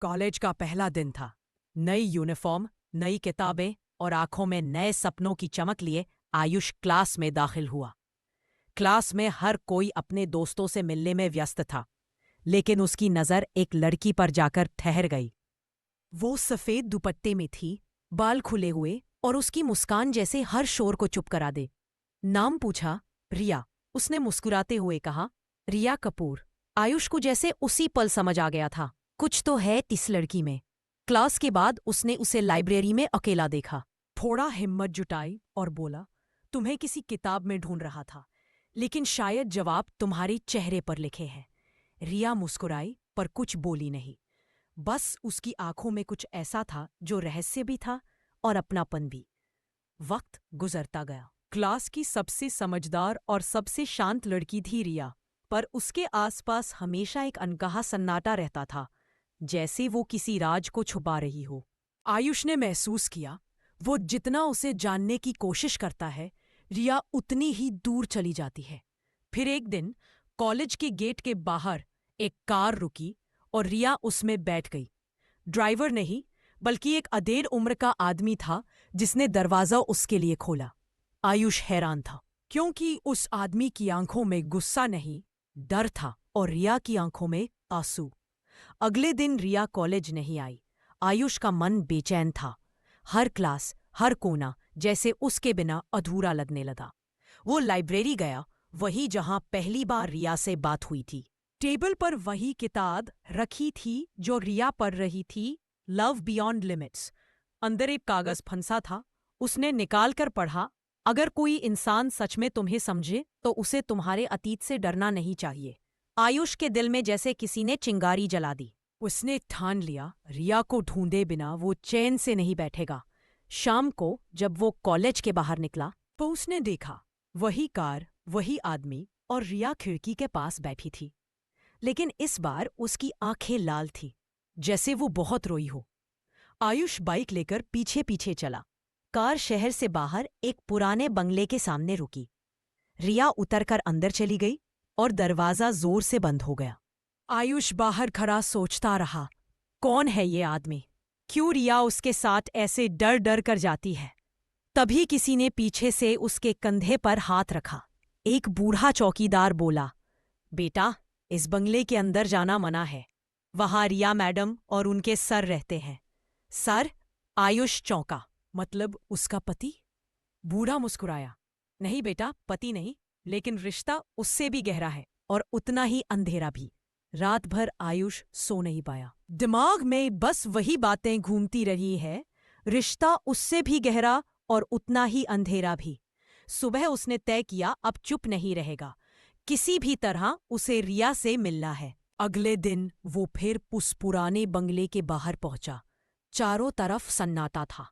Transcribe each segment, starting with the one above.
College का पहला दिन था। नई यूनिफॉर्म, नई किताबें और आंखों में नए सपनों की चमक लिए आयुष क्लास में दाखिल हुआ। क्लास में हर कोई अपने दोस्तों से मिलने में व्यस्त था, लेकिन उसकी नजर एक लड़की पर जाकर ठहर गई। वो सफेद दुपट्टे में थी, बाल खुले हुए और उसकी मुस्कान जैसे हर शोर को चुप करा दे। नाम पूछा, रिया। उसने मुस्कुराते हुए कहा, रिया कपूर। आयुष को जैसे उसी पल समझ आ गया था, कुछ तो है इस लड़की में। क्लास के बाद उसने उसे लाइब्रेरी में अकेला देखा। थोड़ा हिम्मत जुटाई और बोला, तुम्हें किसी किताब में ढूंढ रहा था, लेकिन शायद जवाब तुम्हारे चेहरे पर लिखे हैं। रिया मुस्कुराई पर कुछ बोली नहीं। बस उसकी आंखों में कुछ ऐसा था जो रहस्य भी था और अपनापन भी। वक्त गुजरता गया। क्लास की सबसे समझदार और सबसे शांत लड़की थी रिया, पर उसके आसपास हमेशा एक अनकहा सन्नाटा रहता था, जैसे वो किसी राज को छुपा रही हो। आयुष ने महसूस किया, वो जितना उसे जानने की कोशिश करता है, रिया उतनी ही दूर चली जाती है। फिर एक दिन कॉलेज के गेट के बाहर एक कार रुकी और रिया उसमें बैठ गई। ड्राइवर नहीं, बल्कि एक अधेड़ उम्र का आदमी था जिसने दरवाजा उसके लिए खोला। आयुष हैरान था, क्योंकि उस आदमी की आंखों में गुस्सा नहीं, डर था, और रिया की आंखों में आंसू। अगले दिन रिया कॉलेज नहीं आई। आयुष का मन बेचैन था। हर क्लास, हर कोना जैसे उसके बिना अधूरा लगने लगा। वो लाइब्रेरी गया, वही जहां पहली बार रिया से बात हुई थी। टेबल पर वही किताब रखी थी जो रिया पढ़ रही थी, लव बियॉन्ड लिमिट्स। अंदर एक कागज फंसा था। उसने निकाल कर पढ़ा, अगर कोई इंसान सच में तुम्हें समझे तो उसे तुम्हारे अतीत से डरना नहीं चाहिए। आयुष के दिल में जैसे किसी ने चिंगारी जला दी। उसने ठान लिया, रिया को ढूंढे बिना वो चैन से नहीं बैठेगा। शाम को जब वो कॉलेज के बाहर निकला तो उसने देखा, वही कार, वही आदमी, और रिया खिड़की के पास बैठी थी। लेकिन इस बार उसकी आंखें लाल थी, जैसे वो बहुत रोई हो। आयुष बाइक लेकर पीछे पीछे चला। कार शहर से बाहर एक पुराने बंगले के सामने रुकी। रिया उतरकर अंदर चली गई और दरवाजा जोर से बंद हो गया। आयुष बाहर खड़ा सोचता रहा, कौन है ये आदमी? क्यों रिया उसके साथ ऐसे डर डर कर जाती है? तभी किसी ने पीछे से उसके कंधे पर हाथ रखा। एक बूढ़ा चौकीदार बोला, बेटा, इस बंगले के अंदर जाना मना है। वहां रिया मैडम और उनके सर रहते हैं। सर? आयुष चौंका। मतलब उसका पति? बूढ़ा मुस्कुराया, नहीं बेटा, पति नहीं, लेकिन रिश्ता उससे भी गहरा है और उतना ही अंधेरा भी। रात भर आयुष सो नहीं पाया। दिमाग में बस वही बातें घूमती रही है, रिश्ता उससे भी गहरा और उतना ही अंधेरा भी। सुबह उसने तय किया, अब चुप नहीं रहेगा, किसी भी तरह उसे रिया से मिलना है। अगले दिन वो फिर उस पुराने बंगले के बाहर पहुंचा। चारों तरफ सन्नाटा था।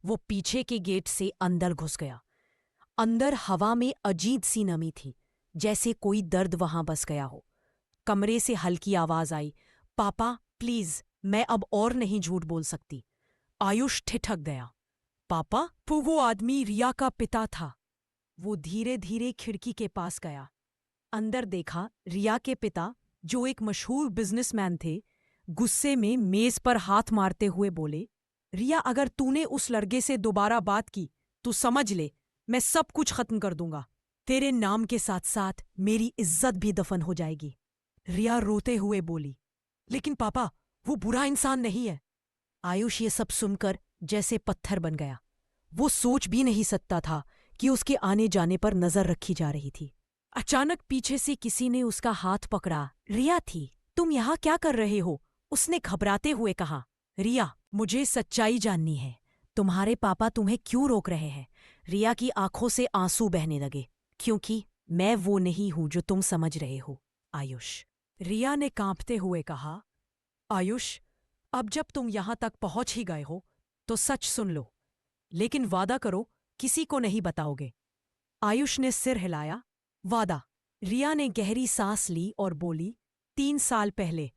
वो पीछे के गेट से अंदर घुस गया। अंदर हवा में अजीब सी नमी थी, जैसे कोई दर्द वहां बस गया हो। कमरे से हल्की आवाज आई, पापा प्लीज, मैं अब और नहीं झूठ बोल सकती। आयुष ठिठक गया। पापा? वो आदमी रिया का पिता था। वो धीरे धीरे खिड़की के पास गया। अंदर देखा, रिया के पिता, जो एक मशहूर बिजनेसमैन थे, गुस्से में मेज पर हाथ मारते हुए बोले, रिया, अगर तूने उस लड़के से दोबारा बात की तो समझ ले, मैं सब कुछ खत्म कर दूंगा। तेरे नाम के साथ साथ मेरी इज्जत भी दफन हो जाएगी। रिया रोते हुए बोली, लेकिन पापा, वो बुरा इंसान नहीं है। आयुष ये सब सुनकर जैसे पत्थर बन गया। वो सोच भी नहीं सकता था कि उसके आने जाने पर नजर रखी जा रही थी। अचानक पीछे से किसी ने उसका हाथ पकड़ा। रिया थी। तुम यहाँ क्या कर रहे हो? उसने घबराते हुए कहा। रिया, मुझे सच्चाई जाननी है। तुम्हारे पापा तुम्हें क्यों रोक रहे हैं? रिया की आंखों से आंसू बहने लगे। क्योंकि मैं वो नहीं हूं जो तुम समझ रहे हो, आयुष। रिया ने कांपते हुए कहा, आयुष, अब जब तुम यहां तक पहुंच ही गए हो तो सच सुन लो, लेकिन वादा करो किसी को नहीं बताओगे। आयुष ने सिर हिलाया। वादा। रिया ने गहरी सांस ली और बोली, 3 साल पहले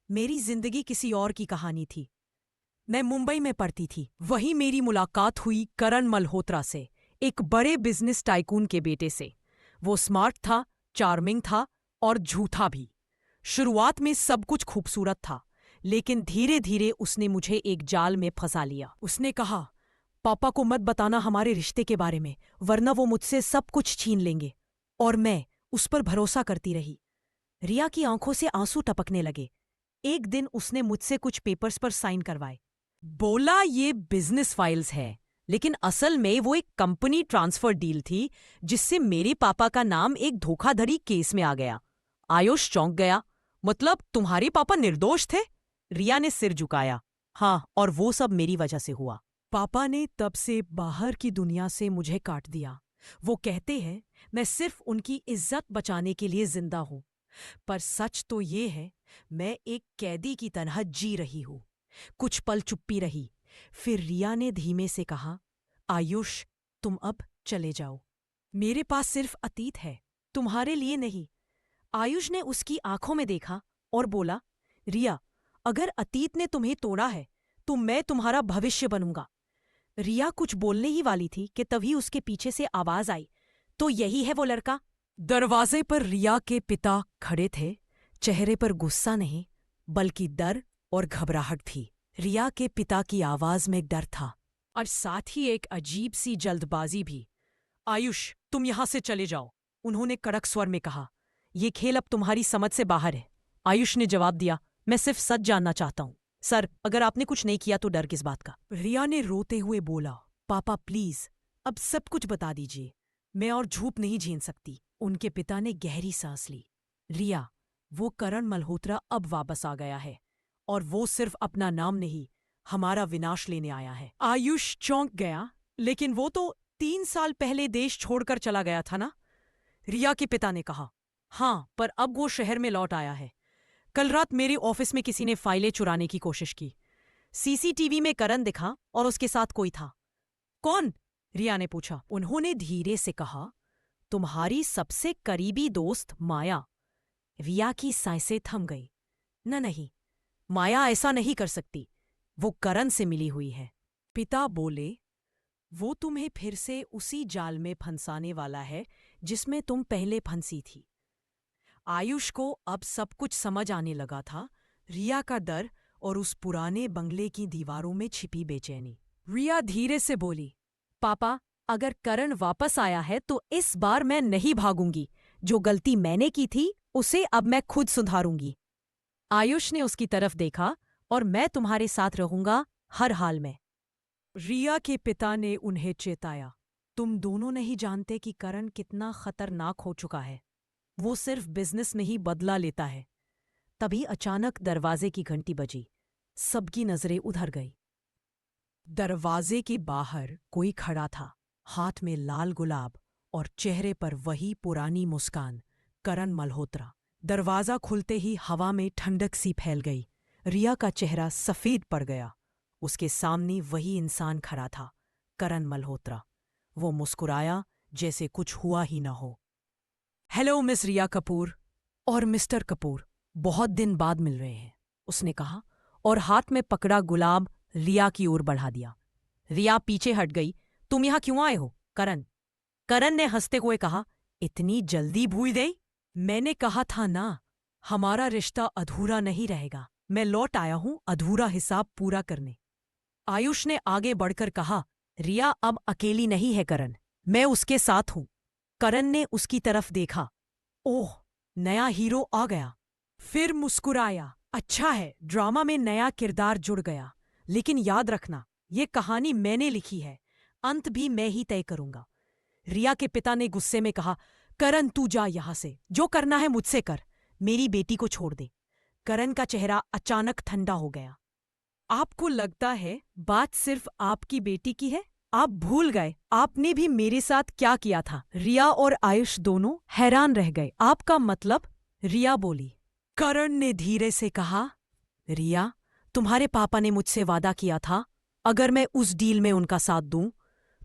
मेरी जिंदगी किसी और की कहानी थी। मैं मुंबई में पढ़ती थी। वहीं मेरी मुलाकात हुई करण मल्होत्रा से, एक बड़े बिजनेस टाइकून के बेटे से। वो स्मार्ट था, चार्मिंग था और झूठा भी। शुरुआत में सब कुछ खूबसूरत था, लेकिन धीरे धीरे उसने मुझे एक जाल में फंसा लिया। उसने कहा, पापा को मत बताना हमारे रिश्ते के बारे में, वरना वो मुझसे सब कुछ छीन लेंगे। और मैं उस पर भरोसा करती रही। रिया की आंखों से आंसू टपकने लगे। एक दिन उसने मुझसे कुछ पेपर्स पर साइन करवाए। बोला ये बिजनेस फाइल्स है, लेकिन असल में वो एक कंपनी ट्रांसफर डील थी जिससे मेरे पापा का नाम एक धोखाधड़ी केस में आ गया। आयुष चौंक गया। मतलब तुम्हारे पापा निर्दोष थे? रिया ने सिर झुकाया। हाँ, और वो सब मेरी वजह से हुआ। पापा ने तब से बाहर की दुनिया से मुझे काट दिया। वो कहते हैं मैं सिर्फ उनकी इज्जत बचाने के लिए जिंदा हूं, पर सच तो ये है मैं एक कैदी की तरह जी रही हूं। कुछ पल चुप्पी रही, फिर रिया ने धीमे से कहा, आयुष तुम अब चले जाओ। मेरे पास सिर्फ अतीत है, तुम्हारे लिए नहीं। आयुष ने उसकी आंखों में देखा और बोला, रिया, अगर अतीत ने तुम्हें तोड़ा है तो मैं तुम्हारा भविष्य बनूंगा। रिया कुछ बोलने ही वाली थी कि तभी उसके पीछे से आवाज आई, तो यही है वो लड़का? दरवाजे पर रिया के पिता खड़े थे। चेहरे पर गुस्सा नहीं, बल्कि डर और घबराहट थी। रिया के पिता की आवाज में डर था और साथ ही एक अजीब सी जल्दबाजी भी। आयुष, तुम यहां से चले जाओ, उन्होंने कड़क स्वर में कहा। ये खेल अब तुम्हारी समझ से बाहर है। आयुष ने जवाब दिया, मैं सिर्फ सच जानना चाहता हूं। सर, अगर आपने कुछ नहीं किया तो डर किस बात का? रिया ने रोते हुए बोला, पापा प्लीज, अब सब कुछ बता दीजिए, मैं और झूठ नहीं झेल सकती। उनके पिता ने गहरी सांस ली। रिया, वो करण मल्होत्रा अब वापस आ गया है, और वो सिर्फ अपना नाम नहीं, हमारा विनाश लेने आया है। आयुष चौंक गया, लेकिन वो तो 3 साल पहले देश छोड़कर चला गया था ना? रिया के पिता ने कहा, हाँ, पर अब वो शहर में लौट आया है। कल रात मेरे ऑफिस में किसी ने फाइलें चुराने की कोशिश की। सीसीटीवी में करण दिखा और उसके साथ कोई था। कौन? रिया ने पूछा। उन्होंने धीरे से कहा, तुम्हारी सबसे करीबी दोस्त माया। रिया की सांसें थम गई। नहीं, माया ऐसा नहीं कर सकती, वो करण से मिली हुई है। पिता बोले, वो तुम्हें फिर से उसी जाल में फंसाने वाला है जिसमें तुम पहले फंसी थी। आयुष को अब सब कुछ समझ आने लगा था, रिया का डर और उस पुराने बंगले की दीवारों में छिपी बेचैनी। रिया धीरे से बोली, पापा, अगर करण वापस आया है तो इस बार मैं नहीं भागूंगी। जो गलती मैंने की थी उसे अब मैं खुद सुधारूंगी। आयुष ने उसकी तरफ देखा, और मैं तुम्हारे साथ रहूंगा हर हाल में। रिया के पिता ने उन्हें चेताया, तुम दोनों नहीं जानते कि करण कितना खतरनाक हो चुका है। वो सिर्फ बिजनेस में ही बदला लेता है। तभी अचानक दरवाजे की घंटी बजी। सबकी नजरें उधर गई। दरवाजे के बाहर कोई खड़ा था, हाथ में लाल गुलाब और चेहरे पर वही पुरानी मुस्कान, करण मल्होत्रा। दरवाजा खुलते ही हवा में ठंडक सी फैल गई। रिया का चेहरा सफेद पड़ गया। उसके सामने वही इंसान खड़ा था, करण मल्होत्रा। वो मुस्कुराया जैसे कुछ हुआ ही न हो। हेलो मिस रिया कपूर और मिस्टर कपूर, बहुत दिन बाद मिल रहे हैं, उसने कहा, और हाथ में पकड़ा गुलाब रिया की ओर बढ़ा दिया। रिया पीछे हट गई। तुम यहां क्यों आए हो, करण? करण ने हंसते हुए कहा, इतनी जल्दी भूल गई? मैंने कहा था ना, हमारा रिश्ता अधूरा नहीं रहेगा। मैं लौट आया हूं अधूरा हिसाब पूरा करने। आयुष ने आगे बढ़कर कहा, रिया अब अकेली नहीं है करण, मैं उसके साथ हूं। करण ने उसकी तरफ देखा। ओह, नया हीरो आ गया। फिर मुस्कुराया। अच्छा है, ड्रामा में नया किरदार जुड़ गया। लेकिन याद रखना, ये कहानी मैंने लिखी है, अंत भी मैं ही तय करूंगा। रिया के पिता ने गुस्से में कहा, करण तू जा यहां से, जो करना है मुझसे कर, मेरी बेटी को छोड़ दे। करण का चेहरा अचानक ठंडा हो गया। आपको लगता है बात सिर्फ आपकी बेटी की है? आप भूल गए आपने भी मेरे साथ क्या किया था। रिया और आयुष दोनों हैरान रह गए। आपका मतलब? रिया बोली। करण ने धीरे से कहा, रिया, तुम्हारे पापा ने मुझसे वादा किया था, अगर मैं उस डील में उनका साथ दूं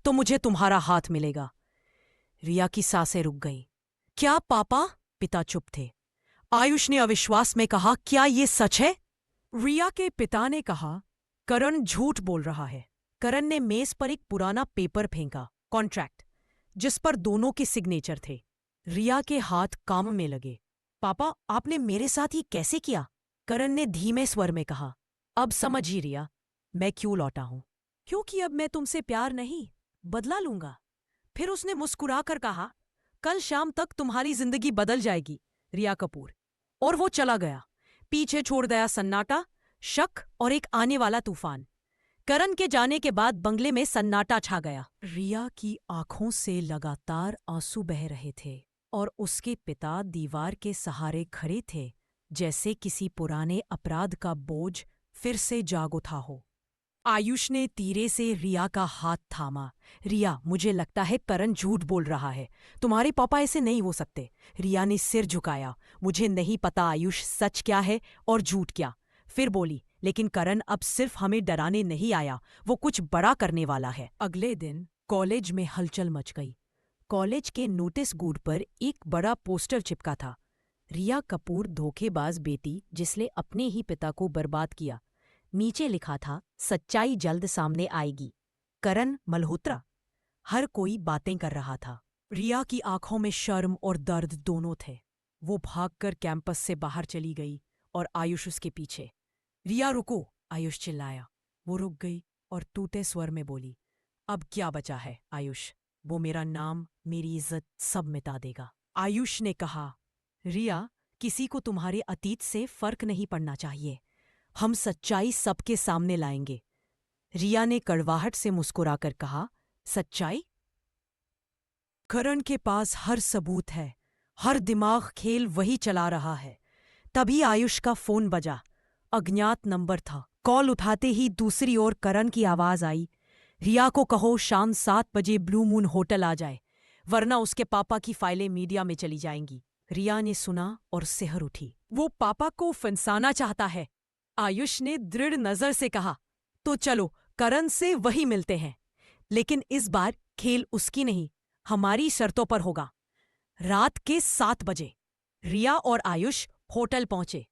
तो मुझे तुम्हारा हाथ मिलेगा। रिया की सांसें रुक गई। क्या पापा? पिता चुप थे। आयुष ने अविश्वास में कहा, क्या ये सच है? रिया के पिता ने कहा, करण झूठ बोल रहा है। करण ने मेज पर एक पुराना पेपर फेंका, कॉन्ट्रैक्ट, जिस पर दोनों के सिग्नेचर थे। रिया के हाथ काम में लगे। पापा, आपने मेरे साथ ये कैसे किया? करण ने धीमे स्वर में कहा, अब समझ ही रिया, मैं क्यों लौटा हूं। क्योंकि अब मैं तुमसे प्यार नहीं, बदला लूंगा। फिर उसने मुस्कुराकर कहा, कल शाम तक तुम्हारी जिंदगी बदल जाएगी, रिया कपूर। और वो चला गया, पीछे छोड़ गया सन्नाटा, शक और एक आने वाला तूफान। करण के जाने के बाद बंगले में सन्नाटा छा गया। रिया की आंखों से लगातार आंसू बह रहे थे और उसके पिता दीवार के सहारे खड़े थे, जैसे किसी पुराने अपराध का बोझ फिर से जाग उठा हो। आयुष ने धीरे से रिया का हाथ थामा। रिया, मुझे लगता है करण झूठ बोल रहा है। तुम्हारे पापा ऐसे नहीं हो सकते। रिया ने सिर झुकाया। मुझे नहीं पता आयुष, सच क्या है और झूठ क्या। फिर बोली, लेकिन करण अब सिर्फ हमें डराने नहीं आया, वो कुछ बड़ा करने वाला है। अगले दिन कॉलेज में हलचल मच गई। कॉलेज के नोटिस बोर्ड पर एक बड़ा पोस्टर चिपका था, रिया कपूर धोखेबाज बेटी जिसने अपने ही पिता को बर्बाद किया। नीचे लिखा था, सच्चाई जल्द सामने आएगी, करण मल्होत्रा। हर कोई बातें कर रहा था। रिया की आंखों में शर्म और दर्द दोनों थे। वो भागकर कैंपस से बाहर चली गई और आयुष उसके पीछे। रिया रुको, आयुष चिल्लाया। वो रुक गई और टूटे स्वर में बोली, अब क्या बचा है आयुष, वो मेरा नाम, मेरी इज्जत सब मिटा देगा। आयुष ने कहा, रिया, किसी को तुम्हारे अतीत से फर्क नहीं पड़ना चाहिए। हम सच्चाई सबके सामने लाएंगे। रिया ने कड़वाहट से मुस्कुराकर कहा, सच्चाई? करण के पास हर सबूत है, हर दिमाग खेल वही चला रहा है। तभी आयुष का फोन बजा। अज्ञात नंबर था। कॉल उठाते ही दूसरी ओर करण की आवाज आई, रिया को कहो शाम 7 बजे ब्लू मून होटल आ जाए, वरना उसके पापा की फाइलें मीडिया में चली जाएंगी। रिया ने सुना और सिहर उठी। वो पापा को फंसाना चाहता है। आयुष ने दृढ़ नजर से कहा, तो चलो करण से वही मिलते हैं, लेकिन इस बार खेल उसकी नहीं, हमारी शर्तों पर होगा। रात के 7 बजे रिया और आयुष होटल पहुंचे।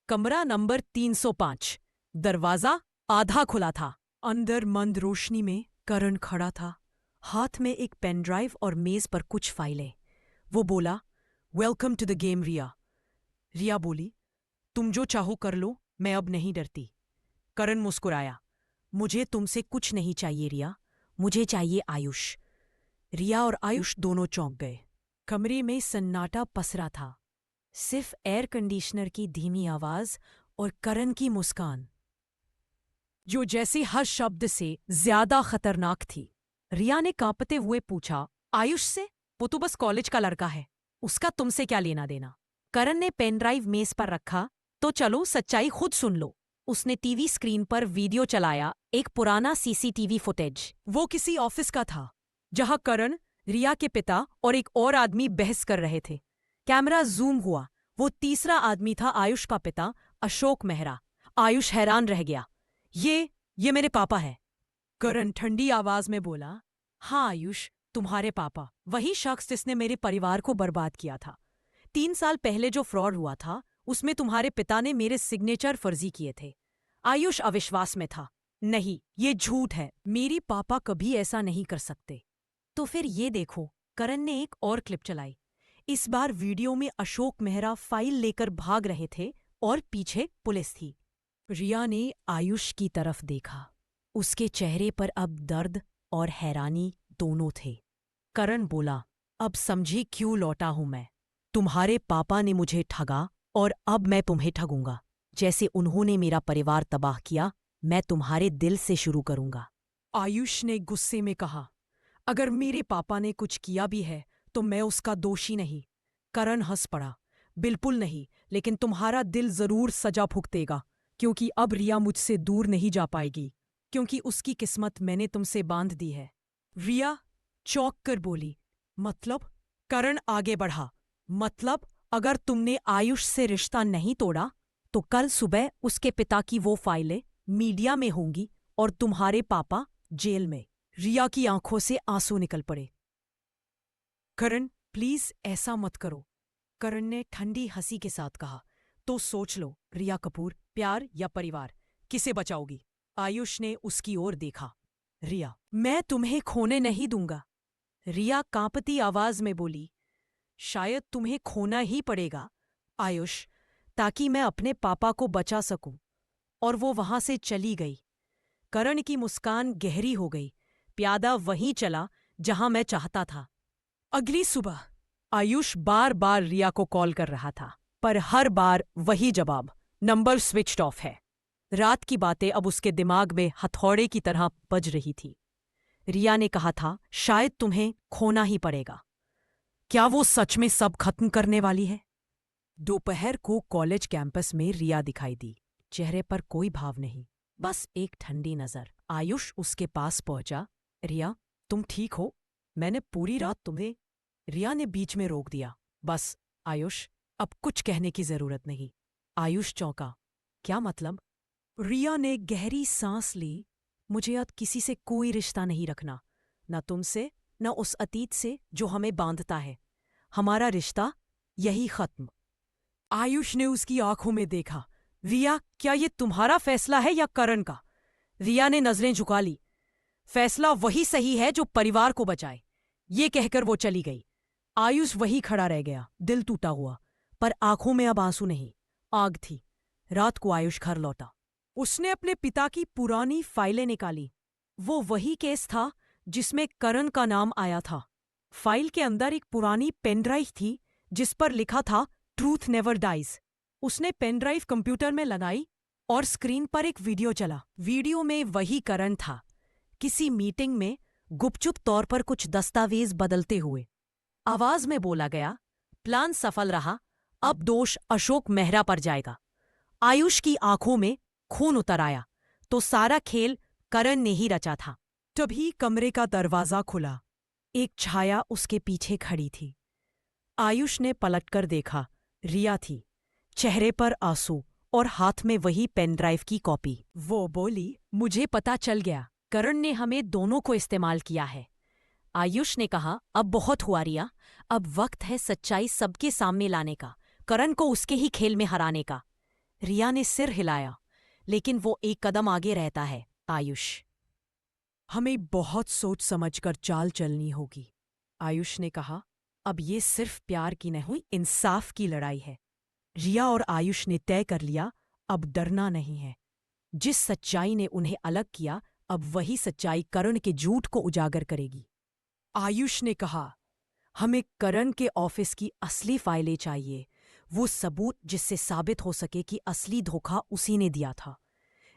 कमरा नंबर 305। दरवाजा आधा खुला था। अंदर मंद रोशनी में करण खड़ा था, हाथ में एक पेन ड्राइव और मेज पर कुछ फाइलें। वो बोला, वेलकम टू द गेम रिया। रिया बोली, तुम जो चाहो कर लो, मैं अब नहीं डरती। करण मुस्कुराया, मुझे तुमसे कुछ नहीं चाहिए रिया, मुझे चाहिए आयुष। रिया और आयुष दोनों चौंक गए। कमरे में सन्नाटा पसरा था, सिर्फ एयर कंडीशनर की धीमी आवाज और करण की मुस्कान, जो जैसे हर शब्द से ज्यादा खतरनाक थी। रिया ने कांपते हुए पूछा, आयुष से? वो तो बस कॉलेज का लड़का है, उसका तुमसे क्या लेना देना? करण ने पेन ड्राइव मेज पर रखा। तो चलो सच्चाई खुद सुन लो। उसने टीवी स्क्रीन पर वीडियो चलाया, एक पुराना सीसीटीवी फुटेज। वो किसी ऑफिस का था, जहां करण, रिया के पिता और एक और आदमी बहस कर रहे थे। कैमरा जूम हुआ। वो तीसरा आदमी था आयुष का पिता, अशोक मेहरा। आयुष हैरान रह गया। ये मेरे पापा है। करण ठंडी आवाज में बोला, हाँ आयुष, तुम्हारे पापा, वही शख्स जिसने मेरे परिवार को बर्बाद किया था। 3 साल पहले जो फ्रॉड हुआ था, उसमें तुम्हारे पिता ने मेरे सिग्नेचर फर्जी किए थे। आयुष अविश्वास में था, नहीं, ये झूठ है, मेरी पापा कभी ऐसा नहीं कर सकते। तो फिर ये देखो, करण ने एक और क्लिप चलाई। इस बार वीडियो में अशोक मेहरा फाइल लेकर भाग रहे थे और पीछे पुलिस थी। रिया ने आयुष की तरफ देखा। उसके चेहरे पर अब दर्द और हैरानी दोनों थे। करण बोला, अब समझी क्यों लौटा हूं मैं। तुम्हारे पापा ने मुझे ठगा और अब मैं तुम्हें ठगूंगा। जैसे उन्होंने मेरा परिवार तबाह किया, मैं तुम्हारे दिल से शुरू करूंगा। आयुष ने गुस्से में कहा, अगर मेरे पापा ने कुछ किया भी है तो मैं उसका दोषी नहीं। करण हंस पड़ा, बिल्कुल नहीं, लेकिन तुम्हारा दिल जरूर सजा भुगतेगा, क्योंकि अब रिया मुझसे दूर नहीं जा पाएगी, क्योंकि उसकी किस्मत मैंने तुमसे बांध दी है। रिया चौंक कर बोली, मतलब? करण आगे बढ़ा, मतलब अगर तुमने आयुष से रिश्ता नहीं तोड़ा तो कल सुबह उसके पिता की वो फाइलें मीडिया में होंगी और तुम्हारे पापा जेल में। रिया की आंखों से आंसू निकल पड़े। करण, प्लीज ऐसा मत करो, करण ने ठंडी हंसी के साथ कहा। तो सोच लो रिया कपूर, प्यार या परिवार, किसे बचाओगी? आयुष ने उसकी ओर देखा। रिया, मैं तुम्हें खोने नहीं दूंगा। रिया कांपती आवाज में बोली, शायद तुम्हें खोना ही पड़ेगा। आयुष, ताकि मैं अपने पापा को बचा सकूं। और वो वहां से चली गई। करण की मुस्कान गहरी हो गई। प्यादा वहीं चला जहां मैं चाहता था। अगली सुबह आयुष बार बार रिया को कॉल कर रहा था, पर हर बार वही जवाब, नंबर स्विच्ड ऑफ है। रात की बातें अब उसके दिमाग में हथौड़े की तरह बज रही थी। रिया ने कहा था, शायद तुम्हें खोना ही पड़ेगा। क्या वो सच में सब खत्म करने वाली है? दोपहर को कॉलेज कैंपस में रिया दिखाई दी। चेहरे पर कोई भाव नहीं, बस एक ठंडी नजर। आयुष उसके पास पहुंचा। रिया, तुम ठीक हो? मैंने पूरी रात तुम्हें। रिया ने बीच में रोक दिया। बस आयुष, अब कुछ कहने की जरूरत नहीं। आयुष चौंका। क्या मतलब? रिया ने गहरी सांस ली। मुझे अब किसी से कोई रिश्ता नहीं रखना, न तुमसे न उस अतीत से जो हमें बांधता है। हमारा रिश्ता यही खत्म। आयुष ने उसकी आंखों में देखा। रिया, क्या ये तुम्हारा फैसला है या करण का? रिया ने नजरें झुका ली। फैसला वही सही है जो परिवार को बचाए। ये कहकर वो चली गई। आयुष वही खड़ा रह गया, दिल टूटा हुआ, पर आंखों में अब आंसू नहीं, आग थी। रात को आयुष घर लौटा। उसने अपने पिता की पुरानी फाइलें निकाली। वो वही केस था जिसमें करण का नाम आया था। फाइल के अंदर एक पुरानी पेनड्राइव थी जिस पर लिखा था, ट्रूथ नेवर डाइज। उसने पेनड्राइव कंप्यूटर में लगाई और स्क्रीन पर एक वीडियो चला। वीडियो में वही करण था, किसी मीटिंग में गुपचुप तौर पर कुछ दस्तावेज बदलते हुए। आवाज में बोला गया, प्लान सफल रहा, अब दोष अशोक मेहरा पर जाएगा। आयुष की आंखों में खून उतर आया। तो सारा खेल करण ने ही रचा था। तभी कमरे का दरवाजा खुला। एक छाया उसके पीछे खड़ी थी। आयुष ने पलटकर देखा, रिया थी, चेहरे पर आंसू और हाथ में वही पेन ड्राइव की कॉपी। वो बोली, मुझे पता चल गया, करण ने हमें दोनों को इस्तेमाल किया है। आयुष ने कहा, अब बहुत हुआ रिया, अब वक्त है सच्चाई सबके सामने लाने का, करण को उसके ही खेल में हराने का। रिया ने सिर हिलाया, लेकिन वो एक कदम आगे रहता है। आयुष, हमें बहुत सोच समझकर चाल चलनी होगी। आयुष ने कहा, अब ये सिर्फ प्यार की नहीं हुई, इंसाफ की लड़ाई है। रिया और आयुष ने तय कर लिया, अब डरना नहीं है। जिस सच्चाई ने उन्हें अलग किया, अब वही सच्चाई करण के झूठ को उजागर करेगी। आयुष ने कहा, हमें करण के ऑफिस की असली फाइलें चाहिए, वो सबूत जिससे साबित हो सके कि असली धोखा उसी ने दिया था।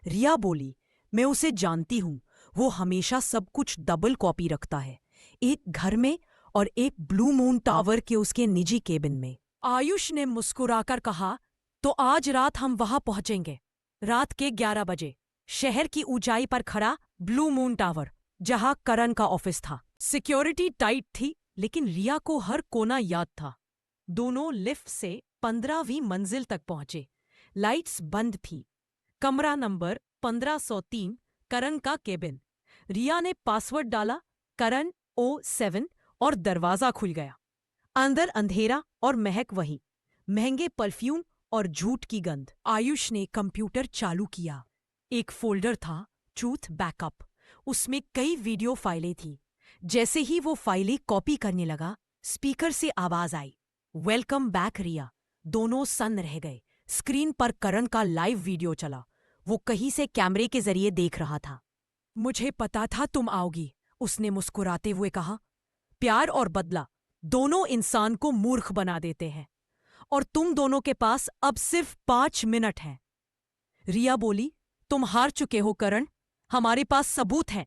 रिया बोली, मैं उसे जानती हूं, वो हमेशा सब कुछ डबल कॉपी रखता है, एक घर में और एक ब्लू मून टावर के उसके निजी केबिन में। आयुष ने मुस्कुराकर कहा, तो आज रात हम वहां पहुंचेंगे। रात के 11 बजे शहर की ऊंचाई पर खड़ा ब्लू मून टावर, जहां करण का ऑफिस था। सिक्योरिटी टाइट थी, लेकिन रिया को हर कोना याद था। दोनों लिफ्ट से 15वीं मंजिल तक पहुंचे। लाइट्स बंद थी। कमरा नंबर 1503, करण का केबिन। रिया ने पासवर्ड डाला, करण O7, और दरवाजा खुल गया। अंदर अंधेरा और महक वही, महंगे परफ्यूम और झूठ की गंध। आयुष ने कंप्यूटर चालू किया। एक फोल्डर था, ट्रूथ बैकअप। उसमें कई वीडियो फाइलें थी। जैसे ही वो फाइलें कॉपी करने लगा, स्पीकर से आवाज आई, वेलकम बैक रिया। दोनों सन्न रह गए। स्क्रीन पर करण का लाइव वीडियो चला। वो कहीं से कैमरे के जरिए देख रहा था। मुझे पता था तुम आओगी, उसने मुस्कुराते हुए कहा। प्यार और बदला दोनों इंसान को मूर्ख बना देते हैं, और तुम दोनों के पास अब सिर्फ 5 मिनट हैं। रिया बोली, तुम हार चुके हो करण, हमारे पास सबूत हैं।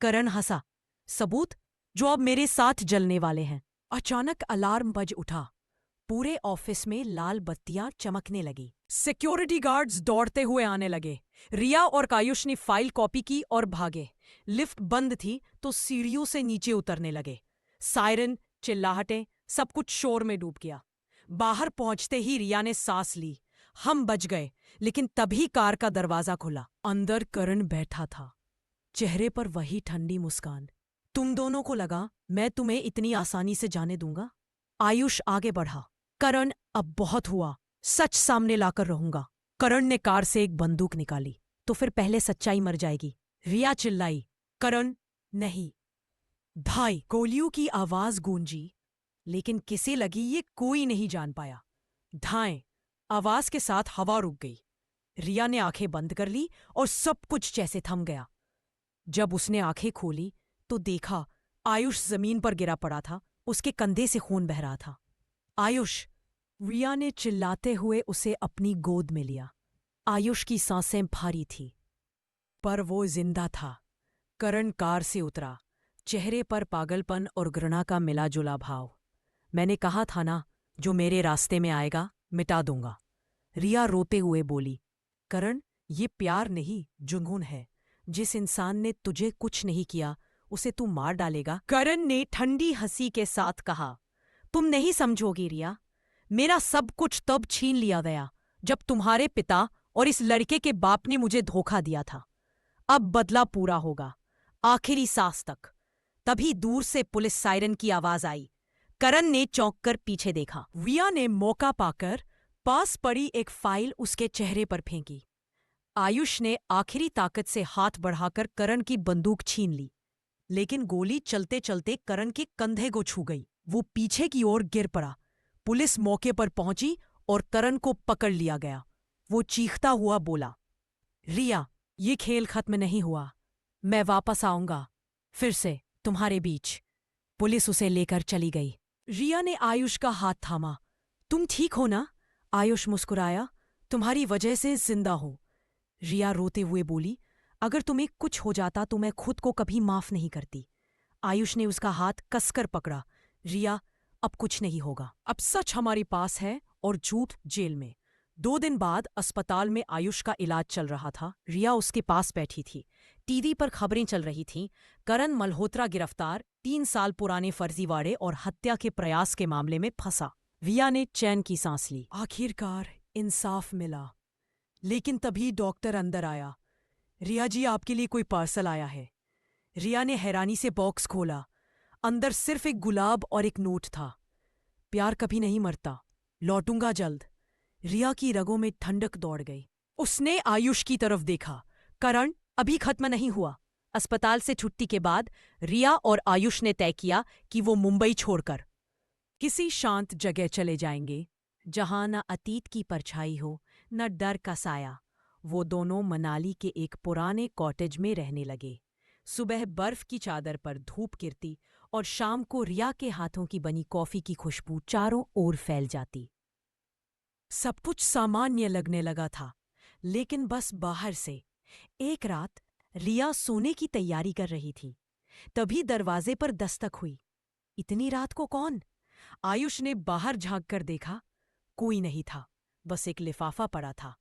करण हंसा, सबूत जो अब मेरे साथ जलने वाले हैं। अचानक अलार्म बज उठा। पूरे ऑफिस में लाल बत्तियां चमकने लगी। सिक्योरिटी गार्ड्स दौड़ते हुए आने लगे। रिया और आयुष ने फाइल कॉपी की और भागे। लिफ्ट बंद थी तो सीढ़ियों से नीचे उतरने लगे। सायरन, चिल्लाहटें, सब कुछ शोर में डूब गया। बाहर पहुंचते ही रिया ने सांस ली। हम बच गए। लेकिन तभी कार का दरवाजा खुला। अंदर करण बैठा था, चेहरे पर वही ठंडी मुस्कान। तुम दोनों को लगा मैं तुम्हें इतनी आसानी से जाने दूंगा? आयुष आगे बढ़ा। करण, अब बहुत हुआ, सच सामने लाकर रहूंगा। करण ने कार से एक बंदूक निकाली। तो फिर पहले सच्चाई मर जाएगी। रिया चिल्लाई, करण नहीं। भाई, गोलियों की आवाज गूंजी, लेकिन किसे लगी ये कोई नहीं जान पाया। धाएं, आवाज के साथ हवा रुक गई। रिया ने आंखें बंद कर ली और सब कुछ जैसे थम गया। जब उसने आंखें खोली तो देखा आयुष जमीन पर गिरा पड़ा था, उसके कंधे से खून बह रहा था। आयुष! रिया ने चिल्लाते हुए उसे अपनी गोद में लिया। आयुष की सांसें भारी थी, पर वो जिंदा था। करण कार से उतरा, चेहरे पर पागलपन और घृणा का मिला जुला भाव। मैंने कहा था ना, जो मेरे रास्ते में आएगा मिटा दूंगा, रिया रोते हुए बोली। करण, ये प्यार नहीं, जुनून है। जिस इंसान ने तुझे कुछ नहीं किया उसे तू मार डालेगा? करण ने ठंडी हंसी के साथ कहा। तुम नहीं समझोगी रिया, मेरा सब कुछ तब छीन लिया गया जब तुम्हारे पिता और इस लड़के के बाप ने मुझे धोखा दिया था। अब बदला पूरा होगा, आखिरी सांस तक। तभी दूर से पुलिस सायरन की आवाज आई। करण ने चौंक कर पीछे देखा। रिया ने मौका पाकर पास पड़ी एक फाइल उसके चेहरे पर फेंकी। आयुष ने आखिरी ताकत से हाथ बढ़ाकर करण की बंदूक छीन ली, लेकिन गोली चलते चलते करण के कंधे को छू गई। वो पीछे की ओर गिर पड़ा। पुलिस मौके पर पहुंची और करण को पकड़ लिया गया। वो चीखता हुआ बोला, रिया, ये खेल खत्म नहीं हुआ। मैं वापस आऊंगा, फिर से तुम्हारे बीच। पुलिस उसे लेकर चली गई। रिया ने आयुष का हाथ थामा। तुम ठीक हो ना? आयुष मुस्कुराया। तुम्हारी वजह से जिंदा हूं। रिया रोते हुए बोली, अगर तुम्हें कुछ हो जाता तो मैं खुद को कभी माफ नहीं करती। आयुष ने उसका हाथ कसकर पकड़ा। रिया, अब कुछ नहीं होगा। अब सच हमारे पास है और झूठ जेल में। 2 दिन बाद अस्पताल में आयुष का इलाज चल रहा था। रिया उसके पास बैठी थी। टीवी पर खबरें चल रही थीं। करण मल्होत्रा गिरफ्तार, 3 साल पुराने फर्जीवाड़े और हत्या के प्रयास के मामले में फंसा। रिया ने चैन की सांस ली। आखिरकार इंसाफ मिला। लेकिन तभी डॉक्टर अंदर आया। रिया जी, आपके लिए कोई पार्सल आया है। रिया ने हैरानी से बॉक्स खोला। अंदर सिर्फ एक गुलाब और एक नोट था। प्यार कभी नहीं मरता, लौटूंगा जल्द। रिया की रगों में ठंडक दौड़ गई। उसने आयुष की तरफ देखा। करण, अभी खत्म नहीं हुआ। अस्पताल से छुट्टी के बाद रिया और आयुष ने तय किया कि वो मुंबई छोड़कर किसी शांत जगह चले जाएंगे, जहां न अतीत की परछाई हो न डर का साया। वो दोनों मनाली के एक पुराने कॉटेज में रहने लगे। सुबह बर्फ की चादर पर धूप गिरती और शाम को रिया के हाथों की बनी कॉफी की खुशबू चारों ओर फैल जाती। सब कुछ सामान्य लगने लगा था, लेकिन बस बाहर से। एक रात रिया सोने की तैयारी कर रही थी, तभी दरवाजे पर दस्तक हुई। इतनी रात को कौन? आयुष ने बाहर झांक कर देखा। कोई नहीं था, बस एक लिफाफा पड़ा था।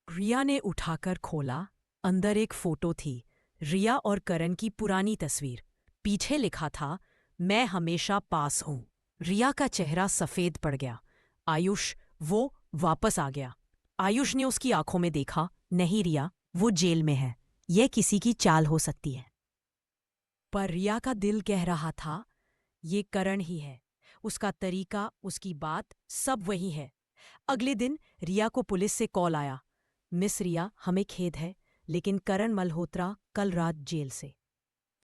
रिया ने उठाकर खोला। अंदर एक फोटो थी, रिया और करण की पुरानी तस्वीर। पीछे लिखा था, मैं हमेशा पास हूं। रिया का चेहरा सफेद पड़ गया। आयुष, वो वापस आ गया। आयुष ने उसकी आंखों में देखा। नहीं रिया, वो जेल में है। यह किसी की चाल हो सकती है। पर रिया का दिल कह रहा था, ये करण ही है। उसका तरीका, उसकी बात, सब वही है। अगले दिन रिया को पुलिस से कॉल आया। मिस रिया, हमें खेद है, लेकिन करण मल्होत्रा कल रात जेल से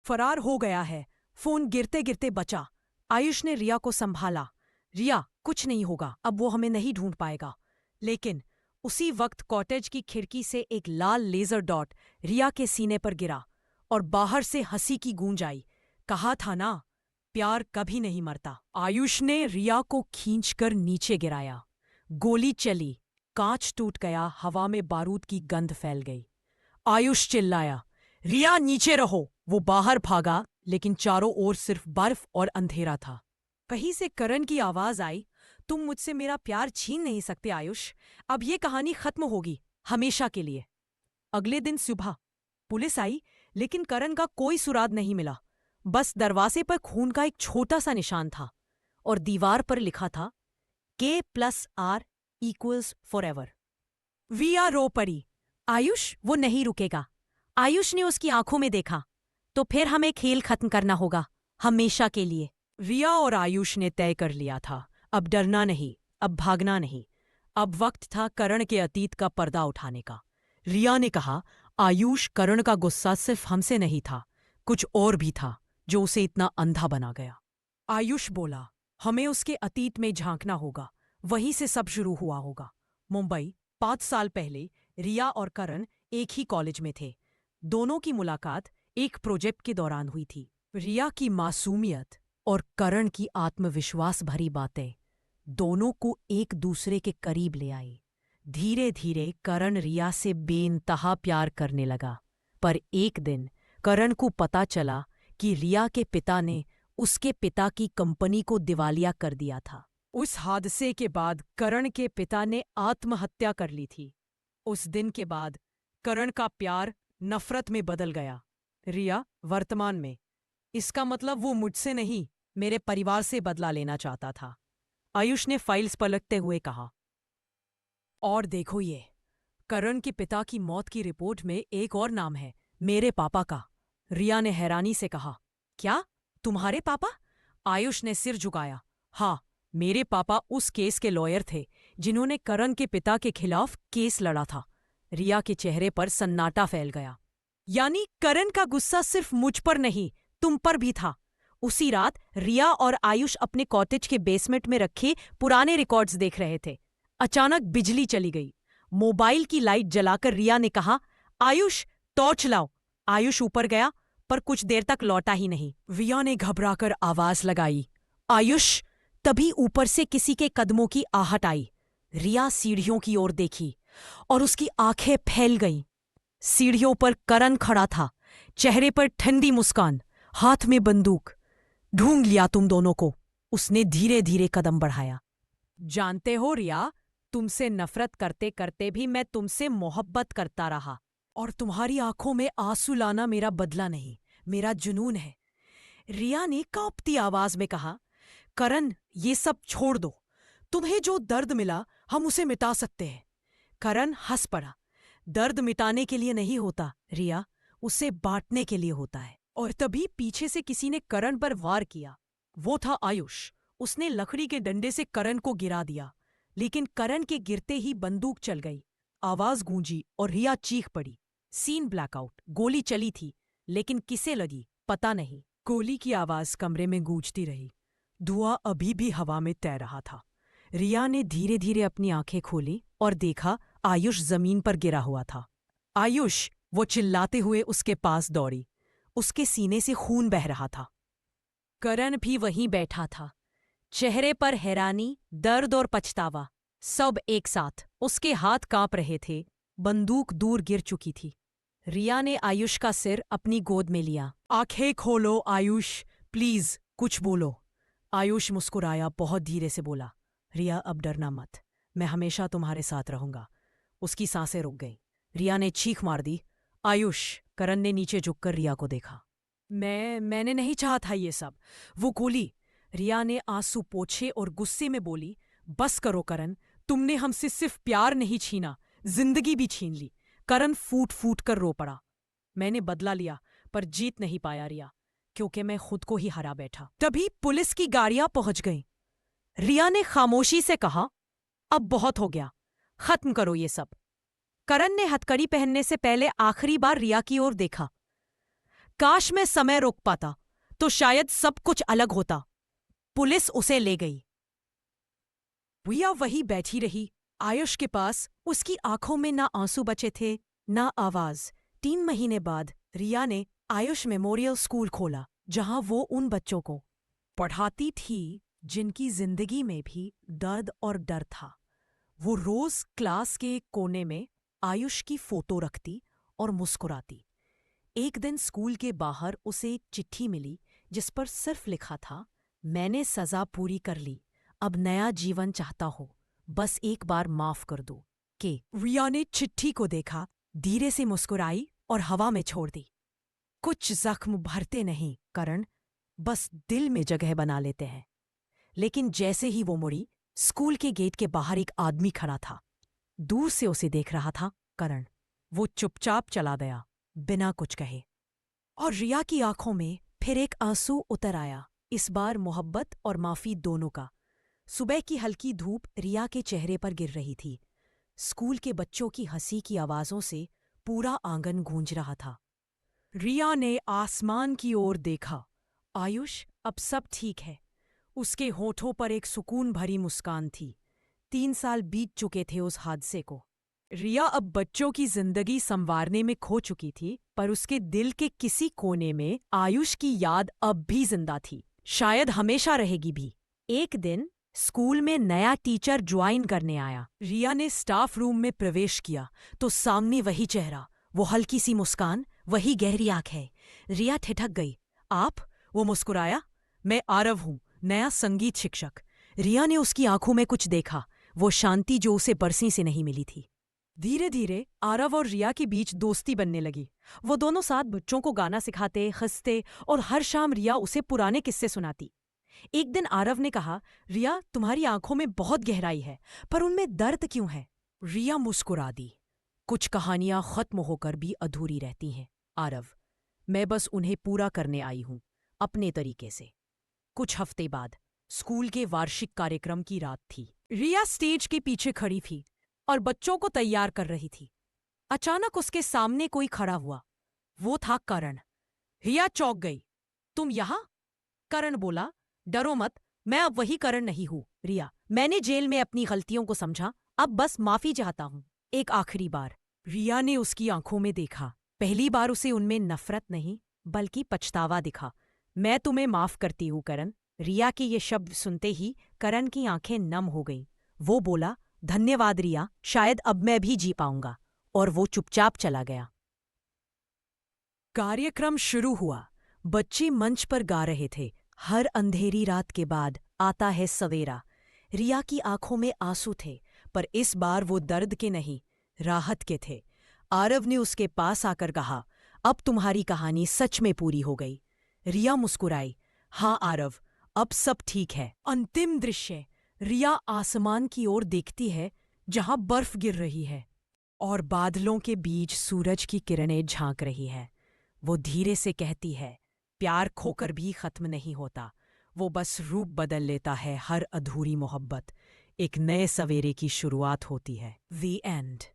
फरार हो गया है। फोन गिरते गिरते बचा। आयुष ने रिया को संभाला। रिया, कुछ नहीं होगा, अब वो हमें नहीं ढूंढ पाएगा। लेकिन उसी वक्त कॉटेज की खिड़की से एक लाल लेजर डॉट रिया के सीने पर गिरा और बाहर से हंसी की गूंज आई। कहा था ना, प्यार कभी नहीं मरता। आयुष ने रिया को खींचकर नीचे गिराया। गोली चली, कांच टूट गया, हवा में बारूद की गंध फैल गई। आयुष चिल्लाया, रिया नीचे रहो। वो बाहर भागा, लेकिन चारों ओर सिर्फ बर्फ और अंधेरा था। कहीं से करण की आवाज आई, तुम मुझसे मेरा प्यार छीन नहीं सकते आयुष। अब ये कहानी खत्म होगी, हमेशा के लिए। अगले दिन सुबह पुलिस आई, लेकिन करण का कोई सुराग नहीं मिला। बस दरवाजे पर खून का एक छोटा सा निशान था और दीवार पर लिखा था, K+R = forever। वी आर रो पड़ी। आयुष, वो नहीं रुकेगा। आयुष ने उसकी आंखों में देखा। तो फिर हमें खेल खत्म करना होगा, हमेशा के लिए। रिया और आयुष ने तय कर लिया था, अब डरना नहीं, अब भागना नहीं। अब वक्त था करण के अतीत का पर्दा उठाने का। रिया ने कहा, आयुष, करण का गुस्सा सिर्फ हमसे नहीं था, कुछ और भी था जो उसे इतना अंधा बना गया। आयुष बोला, हमें उसके अतीत में झांकना होगा, वहीं से सब शुरू हुआ होगा। मुंबई। 5 साल पहले रिया और करण एक ही कॉलेज में थे। दोनों की मुलाकात एक प्रोजेक्ट के दौरान हुई थी। रिया की मासूमियत और करण की आत्मविश्वास भरी बातें दोनों को एक दूसरे के करीब ले आई। धीरे धीरे करण रिया से बेइंतहा प्यार करने लगा। पर एक दिन करण को पता चला कि रिया के पिता ने उसके पिता की कंपनी को दिवालिया कर दिया था। उस हादसे के बाद करण के पिता ने आत्महत्या कर ली थी। उस दिन के बाद करण का प्यार नफरत में बदल गया। रिया वर्तमान में, इसका मतलब वो मुझसे नहीं, मेरे परिवार से बदला लेना चाहता था, आयुष ने फाइल्स पलटते हुए कहा। और देखो ये, करण के पिता की मौत की रिपोर्ट में एक और नाम है, मेरे पापा का। रिया ने हैरानी से कहा। क्या, तुम्हारे पापा? आयुष ने सिर झुकाया। हाँ, मेरे पापा उस केस के लॉयर थे जिन्होंने करण के पिता के खिलाफ केस लड़ा था। रिया के चेहरे पर सन्नाटा फैल गया। यानी करण का गुस्सा सिर्फ मुझ पर नहीं, तुम पर भी था। उसी रात रिया और आयुष अपने कॉटेज के बेसमेंट में रखे पुराने रिकॉर्ड्स देख रहे थे। अचानक बिजली चली गई। मोबाइल की लाइट जलाकर रिया ने कहा, आयुष टॉर्च लाओ। आयुष ऊपर गया, पर कुछ देर तक लौटा ही नहीं। रिया ने घबराकर आवाज लगाई, आयुष। तभी ऊपर से किसी के कदमों की आहट आई। रिया सीढ़ियों की ओर देखी और उसकी आंखें फैल गईं। सीढ़ियों पर करण खड़ा था, चेहरे पर ठंडी मुस्कान, हाथ में बंदूक। ढूंढ लिया तुम दोनों को, उसने धीरे धीरे कदम बढ़ाया। जानते हो रिया, तुमसे नफरत करते करते भी मैं तुमसे मोहब्बत करता रहा, और तुम्हारी आंखों में आंसू लाना मेरा बदला नहीं, मेरा जुनून है। रिया ने कांपती आवाज में कहा, करण ये सब छोड़ दो, तुम्हें जो दर्द मिला हम उसे मिटा सकते हैं। करण हंस पड़ा। दर्द मिटाने के लिए नहीं होता रिया, उसे बांटने के लिए होता है। और तभी पीछे से किसी ने करण पर वार किया। वो था आयुष। उसने लकड़ी के डंडे से करण को गिरा दिया, लेकिन करण के गिरते ही बंदूक चल गई। आवाज गूंजी और रिया चीख पड़ी। Scene blackout. गोली चली थी, लेकिन किसे लगी पता नहीं। गोली की आवाज कमरे में गूंजती रही। धुआं अभी भी हवा में तैर रहा था। रिया ने धीरे धीरे अपनी आंखें खोली और देखा आयुष जमीन पर गिरा हुआ था। आयुष, वो चिल्लाते हुए उसके पास दौड़ी। उसके सीने से खून बह रहा था। करण भी वहीं बैठा था, चेहरे पर हैरानी, दर्द और पछतावा, सब एक साथ। उसके हाथ कांप रहे थे, बंदूक दूर गिर चुकी थी। रिया ने आयुष का सिर अपनी गोद में लिया। आंखें खोलो आयुष, प्लीज कुछ बोलो। आयुष मुस्कुराया, बहुत धीरे से बोला, रिया अब डरना मत, मैं हमेशा तुम्हारे साथ रहूंगा। उसकी सांसें रुक गईं। रिया ने चीख मार दी, आयुष। करण ने नीचे झुककर रिया को देखा। मैंने नहीं चाहा था ये सब, वो गोली। रिया ने आंसू पोंछे और गुस्से में बोली, बस करो करण, तुमने हमसे सिर्फ प्यार नहीं छीना, जिंदगी भी छीन ली। करण फूट फूट कर रो पड़ा। मैंने बदला लिया, पर जीत नहीं पाया रिया, क्योंकि मैं खुद को ही हरा बैठा। तभी पुलिस की गाड़ियां पहुंच गईं। रिया ने खामोशी से कहा, अब बहुत हो गया, खत्म करो ये सब। करण ने हथकड़ी पहनने से पहले आखिरी बार रिया की ओर देखा। काश मैं समय रोक पाता तो शायद सब कुछ अलग होता। पुलिस उसे ले गई। रिया वहीं बैठी रही, आयुष के पास। उसकी आंखों में ना आंसू बचे थे, ना आवाज। 3 महीने बाद रिया ने आयुष मेमोरियल स्कूल खोला, जहां वो उन बच्चों को पढ़ाती थी जिनकी जिंदगी में भी दर्द और डर था। वो रोज क्लास के एक कोने में आयुष की फोटो रखती और मुस्कुराती। एक दिन स्कूल के बाहर उसे एक चिट्ठी मिली, जिस पर सिर्फ लिखा था, मैंने सजा पूरी कर ली, अब नया जीवन चाहता हो, बस एक बार माफ कर दो। के रिया ने चिट्ठी को देखा, धीरे से मुस्कुराई और हवा में छोड़ दी। कुछ जख्म भरते नहीं करण, बस दिल में जगह बना लेते हैं। लेकिन जैसे ही वो मुड़ी, स्कूल के गेट के बाहर एक आदमी खड़ा था। दूर से उसे देख रहा था करण। वो चुपचाप चला गया, बिना कुछ कहे। और रिया की आंखों में फिर एक आंसू उतर आया, इस बार मोहब्बत और माफी दोनों का। सुबह की हल्की धूप रिया के चेहरे पर गिर रही थी। स्कूल के बच्चों की हंसी की आवाजों से पूरा आंगन गूंज रहा था। रिया ने आसमान की ओर देखा। आयुष, अब सब ठीक है। उसके होठों पर एक सुकून भरी मुस्कान थी। 3 साल बीत चुके थे उस हादसे को। रिया अब बच्चों की जिंदगी संवारने में खो चुकी थी, पर उसके दिल के किसी कोने में आयुष की याद अब भी जिंदा थी, शायद हमेशा रहेगी भी। एक दिन स्कूल में नया टीचर ज्वाइन करने आया। रिया ने स्टाफ रूम में प्रवेश किया तो सामने वही चेहरा, वो हल्की सी मुस्कान, वही गहरी आंखें। रिया ठिठक गई। आप? वो मुस्कुराया। मैं आरव हूँ, नया संगीत शिक्षक। रिया ने उसकी आंखों में कुछ देखा, वो शांति जो उसे बरसी से नहीं मिली थी। धीरे धीरे आरव और रिया के बीच दोस्ती बनने लगी। वो दोनों साथ बच्चों को गाना सिखाते, हंसते और हर शाम रिया उसे पुराने किस्से सुनाती। एक दिन आरव ने कहा, रिया तुम्हारी आंखों में बहुत गहराई है, पर उनमें दर्द क्यों है? रिया मुस्कुरा दी। कुछ कहानियां खत्म होकर भी अधूरी रहती हैं आरव, मैं बस उन्हें पूरा करने आई हूं, अपने तरीके से। कुछ हफ्ते बाद स्कूल के वार्षिक कार्यक्रम की रात थी। रिया स्टेज के पीछे खड़ी थी और बच्चों को तैयार कर रही थी। अचानक उसके सामने कोई खड़ा हुआ। वो था करण। रिया चौंक गई। तुम यहां? करण बोला, डरो मत, मैं अब वही करण नहीं हूं रिया। मैंने जेल में अपनी गलतियों को समझा, अब बस माफी चाहता हूं, एक आखिरी बार। रिया ने उसकी आंखों में देखा। पहली बार उसे उनमें नफरत नहीं बल्कि पछतावा दिखा। मैं तुम्हें माफ करती हूं करण। रिया के ये शब्द सुनते ही करण की आंखें नम हो गईं। वो बोला, धन्यवाद रिया, शायद अब मैं भी जी पाऊंगा। और वो चुपचाप चला गया। कार्यक्रम शुरू हुआ। बच्चे मंच पर गा रहे थे, हर अंधेरी रात के बाद आता है सवेरा। रिया की आंखों में आंसू थे, पर इस बार वो दर्द के नहीं, राहत के थे। आरव ने उसके पास आकर कहा, अब तुम्हारी कहानी सच में पूरी हो गई। रिया मुस्कुराई, हाँ आरव, अब सब ठीक है। अंतिम दृश्य, रिया आसमान की ओर देखती है जहां बर्फ गिर रही है और बादलों के बीच सूरज की किरणें झांक रही है। वो धीरे से कहती है, प्यार खोकर भी खत्म नहीं होता, वो बस रूप बदल लेता है। हर अधूरी मोहब्बत एक नए सवेरे की शुरुआत होती है। The end।